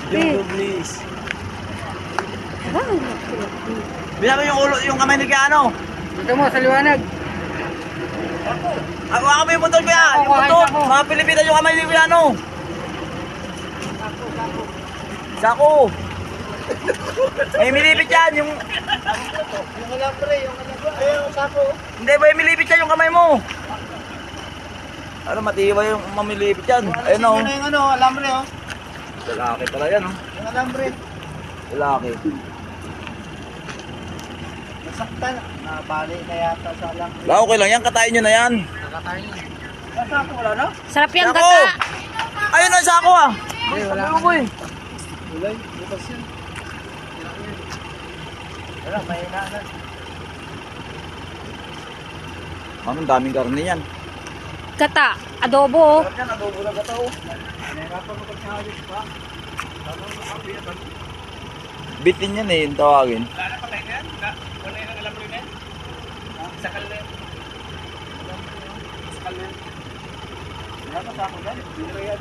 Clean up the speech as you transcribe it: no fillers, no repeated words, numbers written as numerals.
Yung lublis. Bakit? Binabi yung ulo, yung kamay ni Kiano. Dito mo, sa liwanag. Ako kami yung motor kaya. Yung motor. Mga Pilipinas yung kamay ni Kiano. Sako. May milipit yan. Yung alambre, yung sako. hindi ba yung milipit yan yung kamay mo? Ano matibay yung mamilipit yan. Ayun o. Yung alambre, oh. Lalaki pala yan o. Yung alambre. Lalaki. Nasaktan. Nabali na yata sa alambre. Okay lang yan. Katayin nyo na yan. Nakatayin. Sako wala na? Sarap yung Sako! gata. Ayun ang sako ah. Hindi, wala. Ano mo eh? Ulay, bukas yan. Wala, may inaanan. Ang daming karne yan. Gata. Adobo. Sarap yan. Adobo na gata oh. Nahirapan mo pagkakalit pa. Bitin yan eh. Yung tawagin. Wala na patay na yan? Wala yung alambre na yan? Sakal na yan. Sakal na yan. Wala na sako dyan. Hindi na yan.